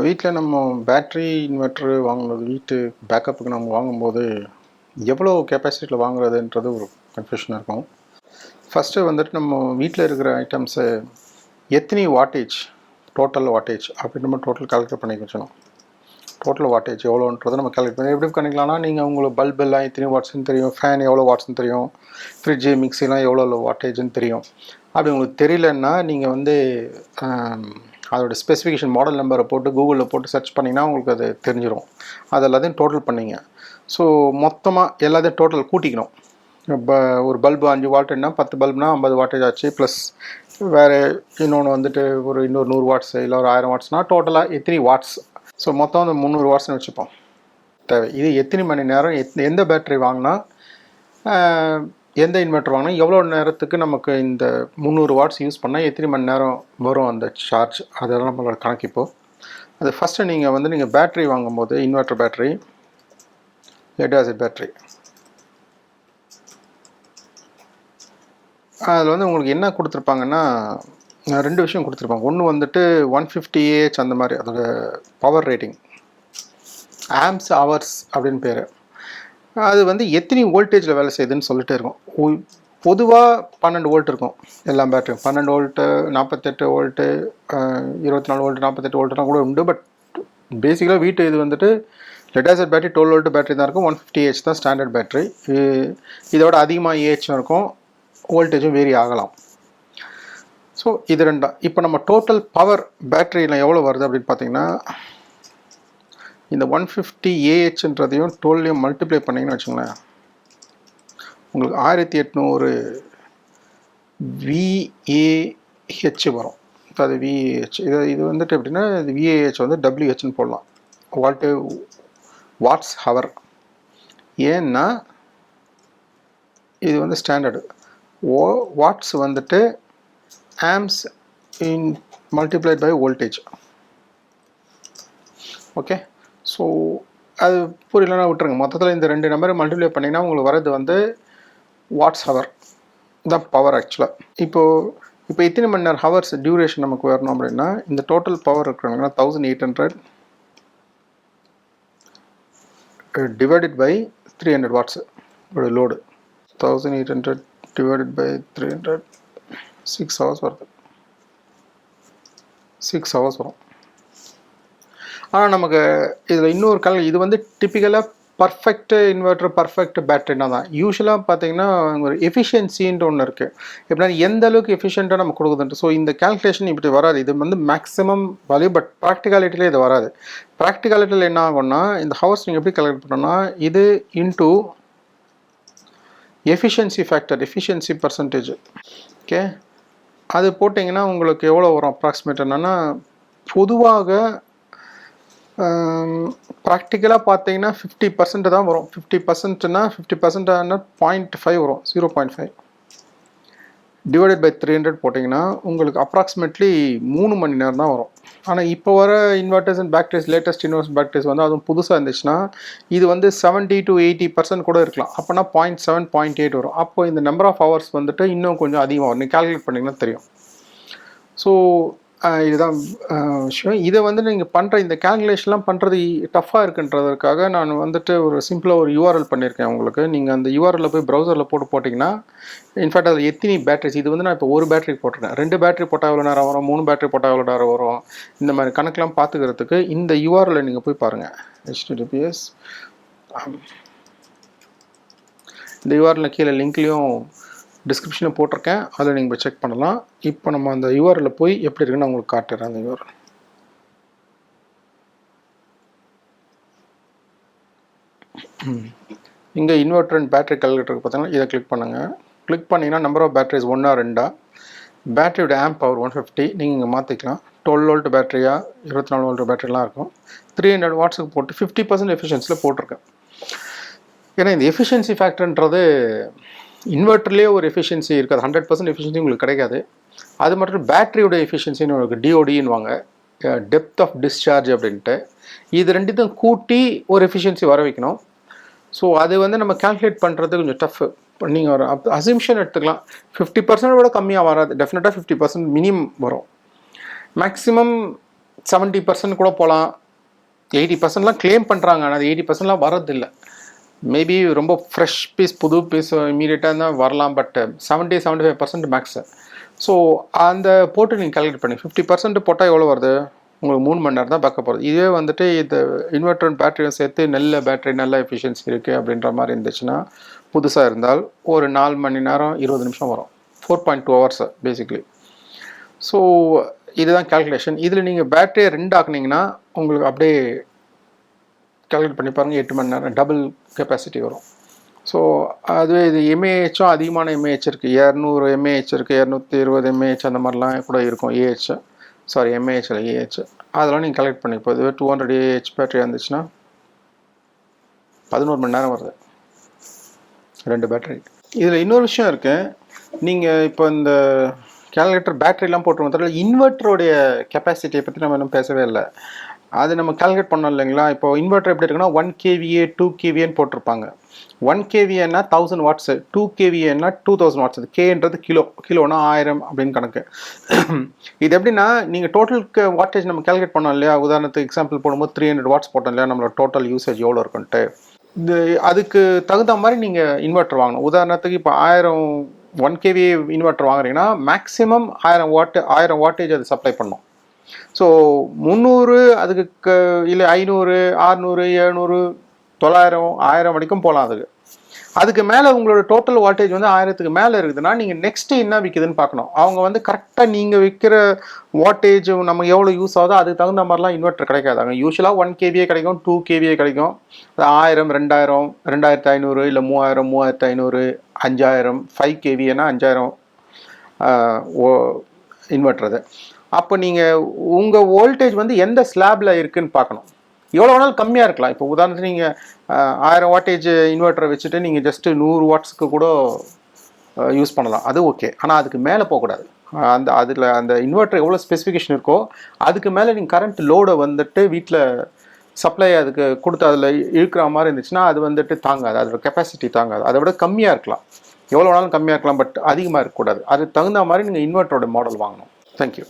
வீட்டில் நம்ம battery inverter வாங்கும்போது வீட்டு பேக்கப்புக்கு நம்ம வாங்கும்போது எவ்வளோ கெப்பாசிட்டியில் வாங்குறதுன்றது ஒரு கன்ஃபியூஷனாக இருக்கும். ஃபஸ்ட்டு வந்துட்டு நம்ம வீட்டில் இருக்கிற ஐட்டம்ஸை எத்தனை வாட்டேஜ் டோட்டல் வாட்டேஜ் அப்படின்னு நம்ம டோட்டல் கால்குலேட் பண்ணி வச்சணும். டோட்டல் வாட்டேஜ் எவ்வளோன்றதை நம்ம கால்குலேட் பண்ணி எப்படி பண்ணிக்கலாம்னா, நீங்கள் உங்களுக்கு பல்ப் எல்லாம் எத்தனை வாட்ஸ்ன்னு தெரியும், ஃபேன் எவ்வளோ வாட்ஸ்ன்னு தெரியும், ஃப்ரிட்ஜு மிக்சிலாம் எவ்வளோ வாட்டேஜ்னு தெரியும். அப்படி உங்களுக்கு தெரியலன்னா நீங்கள் வந்து அதோட ஸ்பெசிஃபிகேஷன் மாடல் நம்பரை போட்டு கூகுளில் போட்டு சர்ச் பண்ணிங்கன்னா உங்களுக்கு அது தெரிஞ்சிடும். அது எல்லாத்தையும் டோட்டல் பண்ணிங்க. ஸோ மொத்தமாக எல்லாத்தையும் டோட்டல் கூட்டிக்கணும். இப்போ ஒரு பல்பு 5 வாட்டுன்னா 10 பல்ப்னா 50 வாட்டேஜ் ஆச்சு. ப்ளஸ் வேறு இன்னொன்று வந்துட்டு இன்னொரு 100 வாட்ஸ் இல்லை ஒரு 1000 வாட்ஸ்னால் டோட்டலாக எத்தனை வாட்ஸ். ஸோ மொத்தம் வந்து 300 வாட்ஸ்னு வச்சுப்போம் தேவை. இது எத்தனை மணி நேரம் எந்த பேட்டரி வாங்கினா எந்த இன்வெர்ட்டர் வாங்கினா எவ்வளோ நேரத்துக்கு நமக்கு இந்த 300 வாட்ஸ் யூஸ் பண்ணால் எத்தனை மணி நேரம் வரும் அந்த சார்ஜ், அதெல்லாம் நம்மளோட கணக்கிப்போம். அது ஃபஸ்ட்டு நீங்கள் பேட்ரி வாங்கும்போது inverter battery, lead acid battery, அதில் வந்து உங்களுக்கு என்ன கொடுத்துருப்பாங்கன்னா 2 விஷயம் கொடுத்துருப்பாங்க. ஒன்று வந்துட்டு 150 AH அந்த மாதிரி அதோட பவர் ரேட்டிங், ஆம்ஸ் ஹவர்ஸ் அப்படின்னு பேர். அது வந்து எத்தனை வோல்டேஜில் வேலை செய்யுதுன்னு சொல்லிட்டே இருக்கும். பொதுவாக 12 வோல்ட் இருக்கும் எல்லா பேட்டரியும். 12 வோல்ட்டு, 48 வோல்ட்டு, 24 வோல்ட்டு, 48 வோல்ட்டுலாம் கூட உண்டு. பட் பேசிக்கலாக வீட்டு இது வந்துட்டு lead acid battery 12 volt battery தான் இருக்கும். 150 AH தான் ஸ்டாண்டர்ட் பேட்டரி. இதோட அதிகமாக ஏஹெச்சும் இருக்கும், வோல்டேஜும் வேரி ஆகலாம். ஸோ இது ரெண்டா. இப்போ நம்ம டோட்டல் பவர் பேட்டரியில் எவ்வளோ வருது அப்படின்னு பார்த்தீங்கன்னா, இந்த 150 AHன்றதையும் 12லையும் மல்டிப்ளை பண்ணிங்கன்னு வச்சுங்களேன், உங்களுக்கு 1800 VAH வரும். இப்போ அது VAH இது வந்துட்டு எப்படின்னா, இது VAH வந்து WHன்னு போடலாம், வாட்ஸ் ஹவர். ஏன்னா இது வந்து ஸ்டாண்டர்டு. வாட்ஸ் வந்துட்டு amps in multiplied by voltage. Okay, so அது புரியலன்னா விட்டுருங்க. மொத்தத்தில் இந்த 2 நம்பரை மல்டிப்ளை பண்ணிங்கன்னா உங்களுக்கு வரது வந்து வாட்ஸ் ஹவர் தான் பவர் ஆக்சுவலாக. இப்போ எத்தனை மணி நேரம் ஹவர்ஸ் டியூரேஷன் நமக்கு வரணும் அப்படின்னா, இந்த டோட்டல் பவர் இருக்கிறாங்கன்னா 1800 டிவைடட் பை 300 வாட்ஸ் ஒரு லோடு. 1800 டிவைடட் பை 300 6 ஹவர்ஸ் வருது. 6 ஹவர்ஸ் வரும். ஆனால் நமக்கு இதில் இன்னொரு இது வந்து டிப்பிக்கலாக பர்ஃபெக்ட் இன்வெர்ட்டர், பர்ஃபெக்ட் பேட்டரினா தான். யூஸ்வலாக பார்த்தீங்கன்னா ஒரு எஃபிஷியன்சின்ட்டு ஒன்று இருக்குது. எப்படின்னா எந்த அளவுக்கு எஃபிஷியண்ட்டாக நம்ம கொடுக்குதுன்ட்டு. ஸோ இந்த கேல்குலேஷன் இப்படி வராது. இது வந்து மேக்ஸிமம் வேல்யூ. பட் ப்ராக்டிகாலிட்டியில் இது வராது. ப்ராக்டிகாலிட்டியில் என்ன ஆகும்னா, இந்த ஹவர்ஸ் நீங்கள் எப்படி கால்குலேட் பண்ணோன்னா, இது into efficiency factor, efficiency percentage. Okay, அது போட்டிங்கன்னா உங்களுக்கு எவ்வளோ வரும் அப்ராக்சிமேட் என்னென்னா, பொதுவாக ப்ராக்டிக்கலாக பார்த்தீங்கன்னா 50% தான் வரும். 50%னா 50% 0.5 வரும், 0.5 டிவைடட் பை 300 போட்டிங்கன்னா உங்களுக்கு அப்ராக்சிமேட்லி 3 மணி நேரம் தான் வரும். ஆனால் இப்போ வர inverters and batteries, latest inverter batteries வந்து அதுவும் புதுசாக இருந்துச்சுன்னா இது வந்து 70 to 80% கூட இருக்கலாம். அப்போனா 0.7 0.8 வரும். அப்போ இந்த நம்பர் ஆஃப் ஹவர்ஸ் வந்துட்டு இன்னும் கொஞ்சம் அதிகமாக வரும். நீங்கள் கால்குலேட் பண்ணிங்கன்னா தெரியும். ஸோ இதுதான் விஷயம். இதை வந்து நீங்கள் பண்ணுற இந்த கேல்குலேஷன்லாம் பண்ணுறது டஃப்பாக இருக்குன்றதுக்காக நான் வந்துட்டு ஒரு சிம்பிளாக ஒரு யூஆர்எல் பண்ணியிருக்கேன் உங்களுக்கு. நீங்கள் அந்த யூஆர்எல்ல போய் ப்ரௌசரில் போட்டிங்கன்னா, இன்ஃபேக்ட் அது எத்தனை பேட்டரிஸ், இது வந்து நான் இப்போ ஒரு பேட்டரி போட்டிருக்கேன், 2 பேட்டரி போட்டால் எவ்வளோ நேரம் வரும், 3 பேட்டரி போட்டால் எவ்வளோ நேரம் வரும், இந்த மாதிரி கணக்கெலாம் பார்த்துக்கிறதுக்கு இந்த யூஆர்எல்லை நீங்கள் போய் பாருங்கள். HTTPS இந்த யூஆர்எல்ல கீழே லிங்க்லேயும் டிஸ்கிரிப்ஷனில் போட்டிருக்கேன், அதில் நீங்கள் போய் செக் பண்ணலாம். இப்போ நம்ம அந்த யூஆர்எல்ல போய் எப்படி இருக்குன்னு உங்களுக்கு காட்டுறேன். அந்த யூஆர்எல் இங்கே இன்வெர்டர் அண்ட் பேட்டரி கால்குலேட்டருக்கு பார்த்தீங்கன்னா இதை கிளிக் பண்ணுங்கள். கிளிக் பண்ணிங்கன்னா நம்பர் ஆஃப் பேட்டரிஸ் 1 or 2, பேட்டரியோட ஆம்ப் பவர் 150 நீங்கள் இங்கே மாற்றிக்கலாம். 12 வோல்ட் பேட்டரியா, 24 வோல்ட் பேட்டரிலாம் இருக்கும். 300 வாட்ஸுக்கு போட்டு 50% எஃபிஷியன்சியில் போட்டிருக்கேன். ஏன்னா இந்த எஃபிஷியன்சி ஃபேக்டர்ன்றது இன்வெர்ட்டர்லேயே ஒரு எஃபிஷியன்சி இருக்காது. 100% எஃபிஷியன்சி உங்களுக்கு கிடைக்காது. அது மட்டும் பேட்டரியோட எஃபிஷியன்சின்னு உங்களுக்கு டிஓடின்னுவாங்க, டெப்த் ஆஃப் டிஸ்சார்ஜ் அப்படின்ட்டு. இது ரெண்டுத்தையும் கூட்டி ஒரு எஃபிஷியன்சி வர வைக்கணும். ஸோ அது வந்து நம்ம கால்குலேட் பண்ணுறது கொஞ்சம் டஃப்பு. நீங்கள் ஒரு அசம்ஷன் எடுத்துக்கலாம். 50% விட கம்மியாக வராது. டெஃபினட்டாக 50% மினிமம் வரும். மேக்ஸிமம் 70% கூட போகலாம், 80%லாம் கிளைம் பண்ணுறாங்க. ஆனால் அது 80%லாம் வரதில்லை. மேபி ரொம்ப ஃப்ரெஷ் பீஸ், புது பீஸ் இமீடியட்டாக தான் வரலாம். But 70-75% maths. ஸோ அந்த போட்டு நீங்கள் கால்குலேட் பண்ணி 50% போட்டால் எவ்வளோ வருது? உங்களுக்கு 3 மணி நேரம் தான் பேக்கப் வருது. இதே வந்துட்டு இது இன்வெர்டர் அண்ட் பேட்டரியும் சேர்த்து நல்ல பேட்டரி, நல்ல எஃபிஷியன்சி இருக்குது அப்படின்ற மாதிரி இருந்துச்சுன்னா, புதுசாக இருந்தால் ஒரு 4 மணி நேரம் 20 நிமிஷம் வரும். 4.2 ஹவர்ஸ் பேசிக்லி. ஸோ இதுதான் கேல்குலேஷன். இதில் நீங்கள் பேட்டரியை 2 ஆக்குனீங்கன்னா உங்களுக்கு அப்படியே கால்குலேட் பண்ணி பாருங்கள், 8 மணி நேரம் டபுள் கெப்பாசிட்டி வரும். ஸோ அதுவே இது எம்ஏஹெச்சும் அதிகமான எம்ஏஹெச் இருக்குது. 200 எம்ஏஹெச் இருக்குது, 220 எம்ஏஹெச் அந்த மாதிரிலாம் கூட இருக்கும். ஏஹெச், சாரி எம்ஏஹெச் இல்லை ஏஹெச். அதெல்லாம் நீங்கள் கலெக்ட் பண்ணி இப்போ இதுவே 200 ஏஹெச் பேட்டரி இருந்துச்சுன்னா 11 மணி நேரம் வருது 2 பேட்டரி. இதில் இன்னொரு விஷயம் இருக்குது. நீங்கள் இப்போ இந்த கேல்குலேட்டர் பேட்டரிலாம் போட்டு இன்வெர்ட்டருடைய கெப்பாசிட்டியை பற்றி நம்ம இன்னும் பேசவே இல்லை. அது நம்ம கால்குலேட் பண்ணோம் இல்லைங்களா? இப்போ இன்வெர்ட்டர் எப்படி இருக்குன்னா 1 kVA 2 kVAன்னு போட்டிருப்பாங்க. 1 kVAன்னா 1000 வாட்ஸு, 2 kVAன்னா 2000 வாட்ஸ். அது கேன்றது கிலோனா 1000 அப்படின்னு கணக்கு. இது எப்படின்னா நீங்கள் டோட்டலுக்கு வாட்டேஜ் நம்ம கால்குலேட் பண்ணோம் இல்லையா? உதாரணத்துக்கு எக்ஸாம்பிள் போடும்போது 300 வாட்ஸ் போட்டோம் இல்லையா? நம்மளோட டோட்டல் யூசேஜ் எவ்வளோ இருக்குன்ட்டு இது அதுக்கு தகுந்த மாதிரி நீங்கள் இன்வெர்ட்டர் வாங்கணும். உதாரணத்துக்கு இப்போ 1 kVA இன்வெர்ட்டர் வாங்குறீங்கன்னா மேக்ஸிமம் 1000 வாட்டேஜ் அது சப்ளை பண்ணும். ஸோ 300 அதுக்கு இல்லை 500 600 700 900 1000 வரைக்கும் போகலாம். அதுக்கு மேலே உங்களோட டோட்டல் வாட்டேஜ் வந்து 1000க்கு மேலே இருக்குதுன்னா நீங்கள் நெக்ஸ்ட்டு என்ன விற்குதுன்னு பார்க்கணும். அவங்க வந்து கரெக்டாக நீங்கள் விற்கிற வாட்டேஜ் நம்ம எவ்வளோ யூஸ் ஆகுதோ அதுக்கு தகுந்த மாதிரிலாம் இன்வெர்ட்டர் கிடைக்காது. அங்கே யூஸ்வலாக 1 kVA கிடைக்கும், 2 kVA கிடைக்கும். 1000 2000 2500 இல்லை 3000 3500 5000 5 kVAனா 5000 இன்வெர்ட்டர். அது அப்போ நீங்கள் உங்கள் வோல்டேஜ் வந்து எந்த ஸ்லாபில் இருக்குதுன்னு பார்க்கணும். எவ்வளோ வேணாலும் கம்மியாக இருக்கலாம். இப்போ உதாரணத்துக்கு நீங்கள் 1000 வாட்டேஜ் இன்வெர்ட்டரை வச்சுட்டு நீங்கள் ஜஸ்ட்டு 100 வாட்ஸ்க்கு கூட யூஸ் பண்ணலாம். அது ஓகே. ஆனால் அதுக்கு மேலே போகக்கூடாது. அதில் அந்த இன்வெர்ட்டர் எவ்வளோ ஸ்பெசிஃபிகேஷன் இருக்கோ அதுக்கு மேலே நீங்கள் கரண்ட் லோடை வந்துட்டு வீட்டில் சப்ளை அதுக்கு கொடுத்து அதில் இழுக்கிற மாதிரி இருந்துச்சுன்னா அது வந்துட்டு தாங்காது. அதோட கெப்பாசிட்டி தாங்காது. அதை விட கம்மியாக இருக்கலாம். எவ்வளோ வேணாலும் கம்மியாக இருக்கலாம். பட் அதிகமாக இருக்கக்கூடாது. அதுக்கு தகுந்த மாதிரி நீங்கள் இன்வெர்ட்டரோட மாடல் வாங்கணும். தேங்க்யூ.